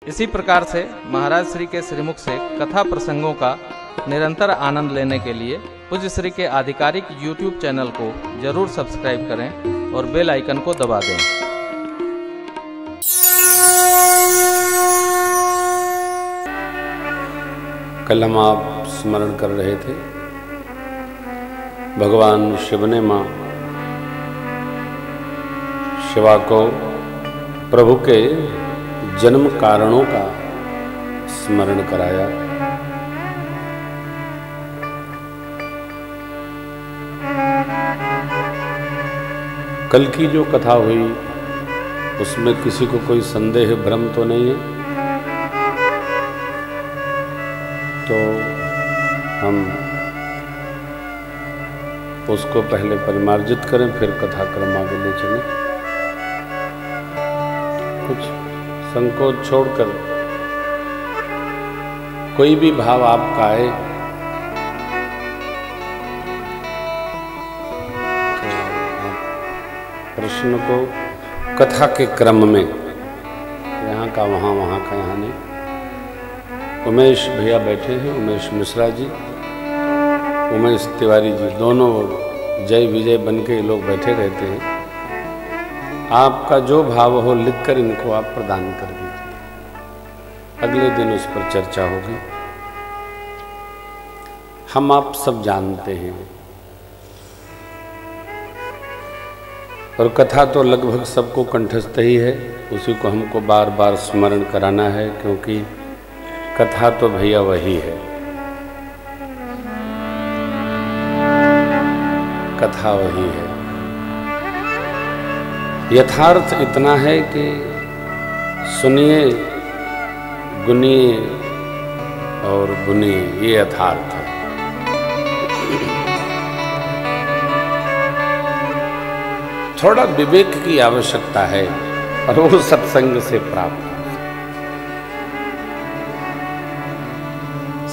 इसी प्रकार से महाराज श्री के श्रीमुख से कथा प्रसंगों का निरंतर आनंद लेने के लिए पूज्य श्री के आधिकारिक YouTube चैनल को जरूर सब्सक्राइब करें और बेल आइकन को दबा दें। कल हम आप स्मरण कर रहे थे, भगवान शिव ने मां शिवा को प्रभु के जन्म कारणों का स्मरण कराया। कल की जो कथा हुई उसमें किसी को कोई संदेह भ्रम तो नहीं है, तो हम उसको पहले परिमार्जित करें, फिर कथाक्रम आगे ले चलें। कुछ संकोच छोड़कर कोई भी भाव आपका आए तो प्रश्न को कथा के क्रम में, यहाँ का वहाँ, वहाँ का यहाँ नहीं। उमेश भैया बैठे हैं, उमेश मिश्रा जी, उमेश तिवारी जी, दोनों जय विजय बन के लोग बैठे रहते हैं। आपका जो भाव हो लिखकर इनको आप प्रदान कर दीजिए, अगले दिन उस पर चर्चा होगी। हम आप सब जानते हैं और कथा तो लगभग सबको कंठस्थ ही है, उसी को हमको बार बार स्मरण कराना है, क्योंकि कथा तो भैया वही है, कथा वही है। यथार्थ इतना है कि सुनिए, गुनिए और बुनिए, ये यथार्थ है। थोड़ा विवेक की आवश्यकता है और वो सत्संग से प्राप्त है।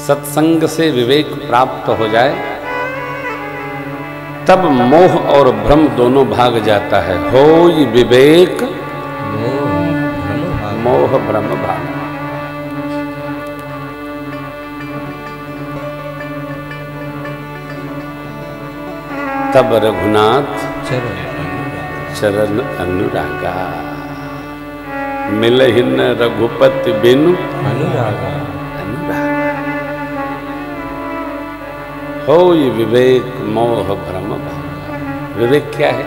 सत्संग से विवेक प्राप्त हो जाए तब मोह और भ्रम दोनों भाग जाता है। होय विवेक मोह भ्रम भाग। तब रघुनाथ चरण अनुरागा, मिलहिन रघुपति बिनु अनुरागा। होय विवेक मोह भ्रम भाग। विवेक क्या है?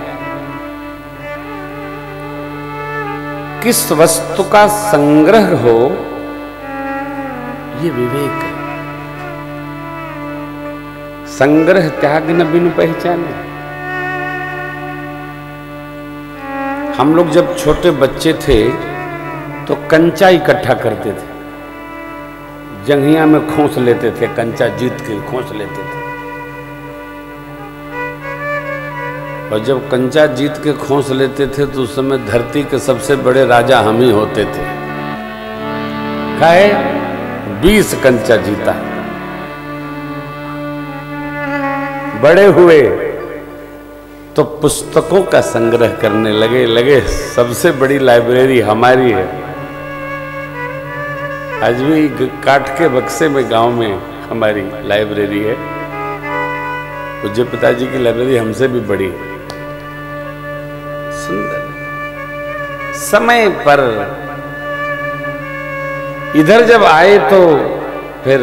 किस वस्तु का संग्रह हो, ये विवेक है। संग्रह त्याग न बिनु पहचाने। हम लोग जब छोटे बच्चे थे तो कंचा इकट्ठा करते थे, जंघिया में खोस लेते थे, कंचा जीत के खोस लेते थे। और जब कंचा जीत के खोस लेते थे तो उस समय धरती के सबसे बड़े राजा हम ही होते थे। काहे? 20 कंचा जीता। बड़े हुए तो पुस्तकों का संग्रह करने लगे सबसे बड़ी लाइब्रेरी हमारी है। आज भी काठ के बक्से में गांव में हमारी लाइब्रेरी है। पूज्य पिताजी की लाइब्रेरी हमसे भी बड़ी है। सुंदर समय पर इधर जब आए तो फिर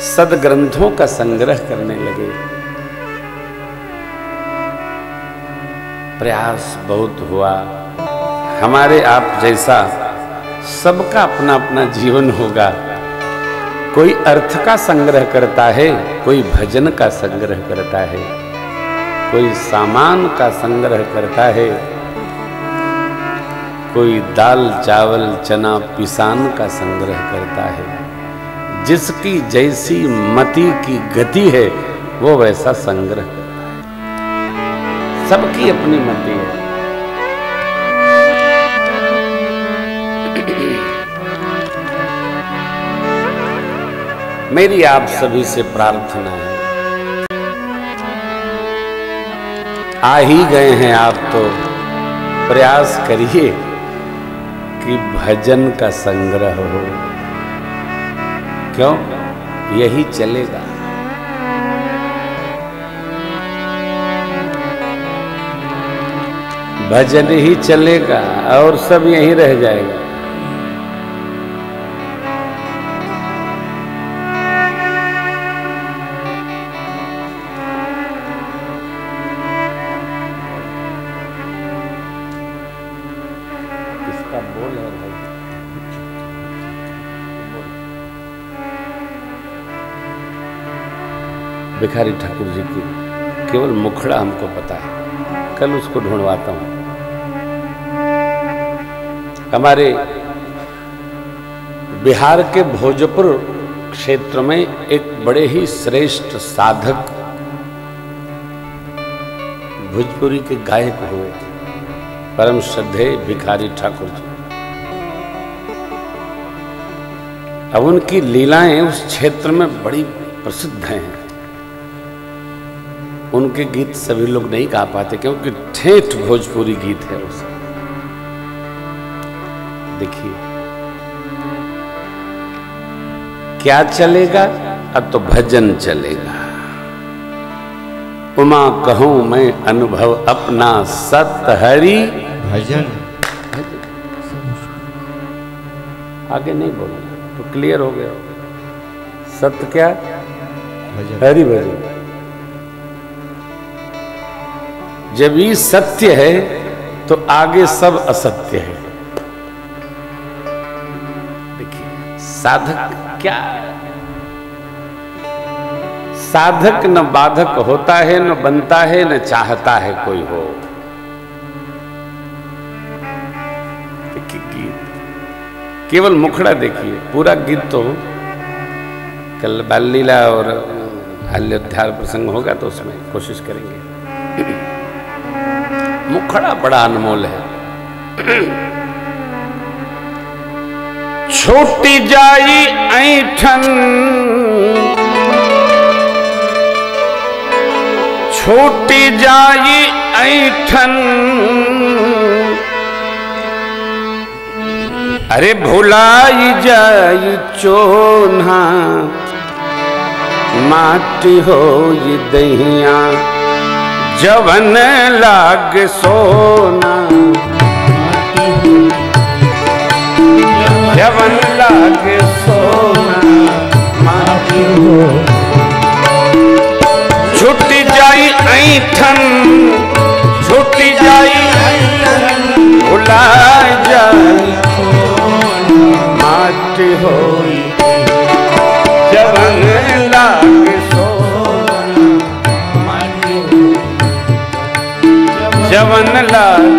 सदग्रंथों का संग्रह करने लगे। प्रयास बहुत हुआ। हमारे आप जैसा सबका अपना अपना जीवन होगा। कोई अर्थ का संग्रह करता है, कोई भजन का संग्रह करता है, कोई सामान का संग्रह करता है, कोई दाल चावल चना पिसान का संग्रह करता है। जिसकी जैसी मति की गति है वो वैसा संग्रह करता है। सबकी अपनी मति है। मेरी आप सभी से प्रार्थना है, आ ही गए हैं आप तो प्रयास करिए कि भजन का संग्रह हो। क्यों? यही चलेगा। भजन ही चलेगा और सब यहीं रह जाएगा। किसका बोल है भाई? भिखारी ठाकुर जी की केवल मुखड़ा हमको पता है, कल उसको ढूंढवाता हूं। हमारे बिहार के भोजपुर क्षेत्र में एक बड़े ही श्रेष्ठ साधक भोजपुरी के गायक हुए, परम श्रद्धेय भिखारी ठाकुर जी। अब उनकी लीलाएं उस क्षेत्र में बड़ी प्रसिद्ध हैं। उनके गीत सभी लोग नहीं गा पाते क्योंकि ठेठ भोजपुरी गीत है उस। देखिए क्या चलेगा? अब तो भजन चलेगा। उमा कहूं मैं अनुभव अपना सत हरि भजन। आगे नहीं बोलना तो क्लियर हो गया। सत्य क्या? भजन। हरि भजन। जब ये सत्य है तो आगे सब असत्य है। देखिए साधक क्या? साधक न बाधक होता है, न बनता है, न चाहता है कोई हो। देखिए गीत केवल मुखड़ा देखिए, पूरा गीत तो कल बाल लीला और अयोध्या प्रसंग होगा तो उसमें कोशिश करेंगे। मुखड़ा बड़ा अनमोल है। छोटी जाई ऐठन, छोटी जाई ऐठन, अरे भुलाई जाई चोन्हा, माटी हो ये दहिया जवन लाग सोना, जवन लाग सोना माटी हो। छुट्टी जाई ऐठन, छुट्टी जाई ऐठन, भुला जाई माटी हो जवन लाग जवन लाग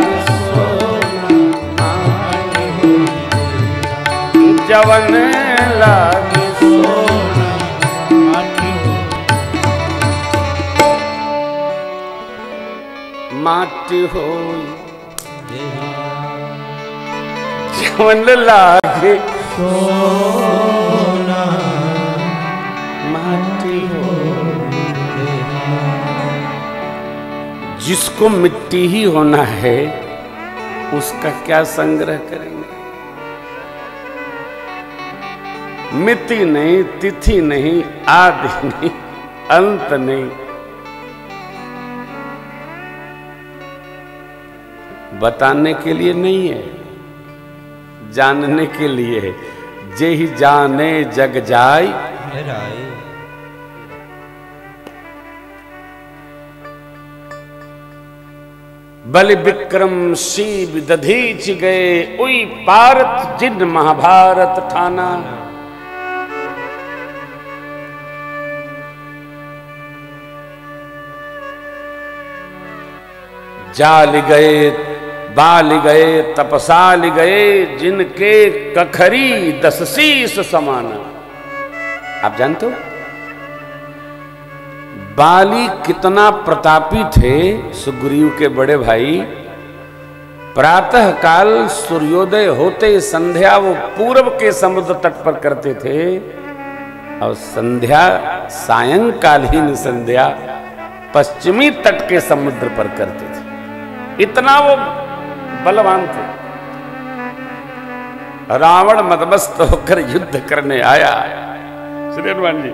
जवन लाग माटी हो जवन लागे सोना माटी हो। जिसको मिट्टी ही होना है उसका क्या संग्रह करेंगे? मिति नहीं, तिथि नहीं, आदि नहीं, अंत नहीं। बताने के लिए नहीं है, जानने के लिए है। जे ही जाने जग जाय बलि विक्रम शिव दधीच गए, उई पारत जिन महाभारत ठाना। जाल गए, बाल गए, तपसाल गए, जिनके कखरी 10 शीस समाना। आप जानते हो बाली कितना प्रतापी थे? सुग्रीव के बड़े भाई प्रातः काल सूर्योदय होते संध्या वो पूर्व के समुद्र तट पर करते थे और संध्या सायंकालीन संध्या पश्चिमी तट के समुद्र पर करते थे। इतना वो बलवान थे। रावण मदमस्त होकर युद्ध करने आया। श्री हनुमान जी,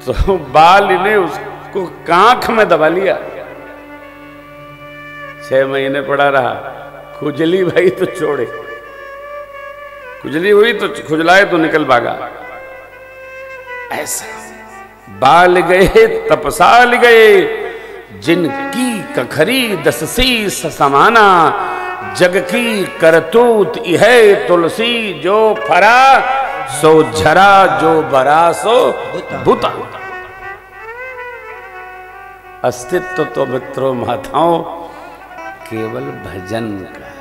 तो बाल ने उसको कांख में दबा लिया। 6 महीने पड़ा रहा। खुजली भाई तो छोड़े, खुजली हुई तो खुजलाए तो निकल भागा। ऐसा बाल गए तपसाल गए, जिनकी कखरी 10 शीस समाना, जग की करतूत यह तुलसी, जो फरा सो झरा, जो बरा सो बुता। अस्तित्व तो मित्रों माताओं केवल भजन का है,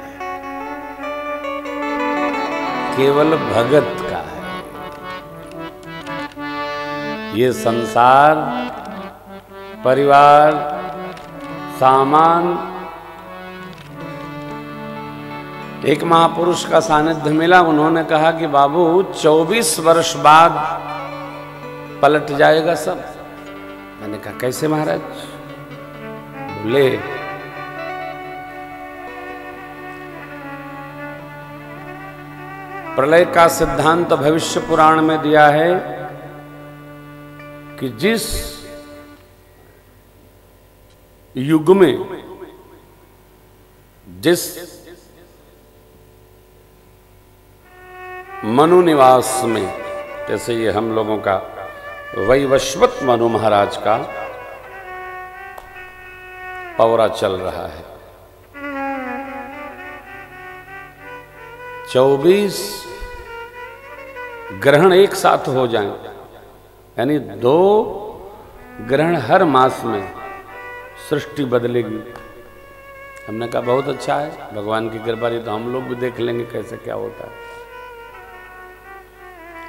केवल भगत का है। ये संसार, परिवार, सामान। एक महापुरुष का सानिध्य मिला, उन्होंने कहा कि बाबू 24 वर्ष बाद पलट जाएगा सब। मैंने कहा कैसे महाराज? बोले प्रलय का सिद्धांत भविष्य पुराण में दिया है कि जिस युग में, जिस मनु निवास में, जैसे ये हम लोगों का वैवस्वत मनु महाराज का पौरा चल रहा है, 24 ग्रहण एक साथ हो जाएं, यानी 2 ग्रहण हर मास में, सृष्टि बदलेगी। हमने कहा बहुत अच्छा है, भगवान की कृपा रही तो हम लोग भी देख लेंगे कैसे क्या होता है।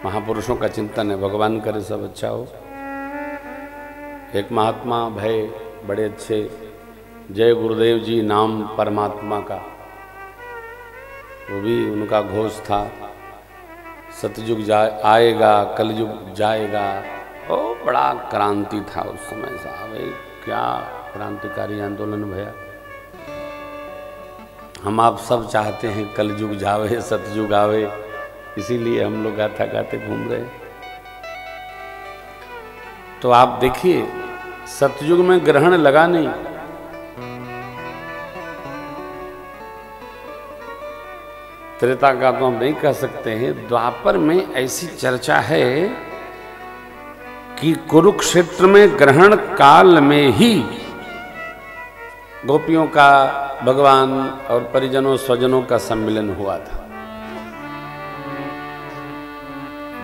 महापुरुषों का चिंतन है, भगवान करे सब अच्छा हो। एक महात्मा भय बड़े अच्छे, जय गुरुदेव जी नाम परमात्मा का, वो भी उनका घोष था, सतयुग आएगा कलयुग जाएगा। ओ बड़ा क्रांति था उस समय साहब, क्या क्रांतिकारी आंदोलन भैया। हम आप सब चाहते हैं कलयुग जावे सतयुग आवे, इसीलिए हम लोग गाथा गाते घूम रहे। तो आप देखिए सतयुग में ग्रहण लगा नहीं, त्रेता का तो हम नहीं कह सकते हैं। द्वापर में ऐसी चर्चा है कि कुरुक्षेत्र में ग्रहण काल में ही गोपियों का भगवान और परिजनों स्वजनों का सम्मिलन हुआ था।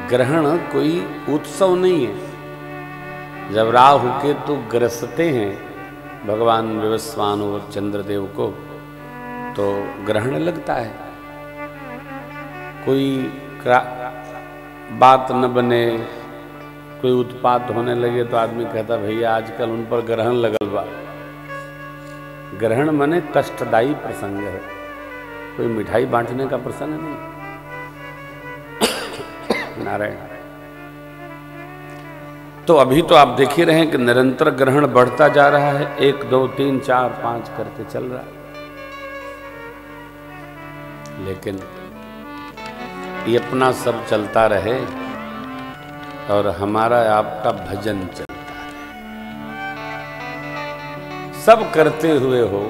ग्रहण कोई उत्सव नहीं है। जब राहु केतु ग्रसते हैं भगवान विवस्वान और चंद्रदेव को, तो ग्रहण लगता है। कोई बात न बने, कोई उत्पात होने लगे तो आदमी कहता भैया आजकल उन पर ग्रहण लगल बा। ग्रहण माने कष्टदायी प्रसंग है, कोई मिठाई बांटने का प्रसंग नहीं। नारायण। तो अभी तो आप देख ही रहे हैं कि निरंतर ग्रहण बढ़ता जा रहा है, 1 2 3 4 5 करके चल रहा है। लेकिन ये अपना सब चलता रहे और हमारा आपका भजन चलता रहे। सब करते हुए हो,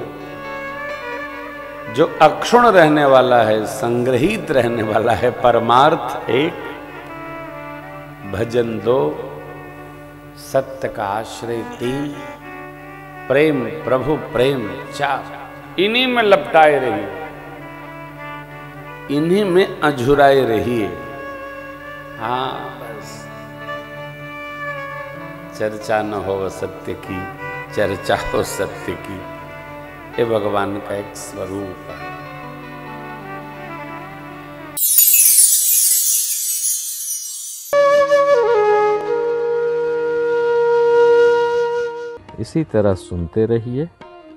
जो अक्षुण रहने वाला है, संग्रहित रहने वाला है, परमार्थ 1, भजन 2, सत्य का आश्रय 3, प्रेम प्रभु प्रेम 4। इन्हीं में लपटाए रहिए, इन्हीं में अझुराए रहिए। हाँ बस, चर्चा न हो सत्य की, चर्चा हो सत्य की। ये भगवान का एक स्वरूप है। इसी तरह सुनते रहिए,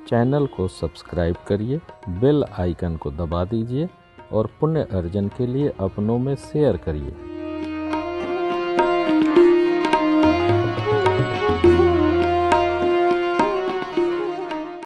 चैनल को सब्सक्राइब करिए, बेल आइकन को दबा दीजिए और पुण्य अर्जन के लिए अपनों में शेयर करिए।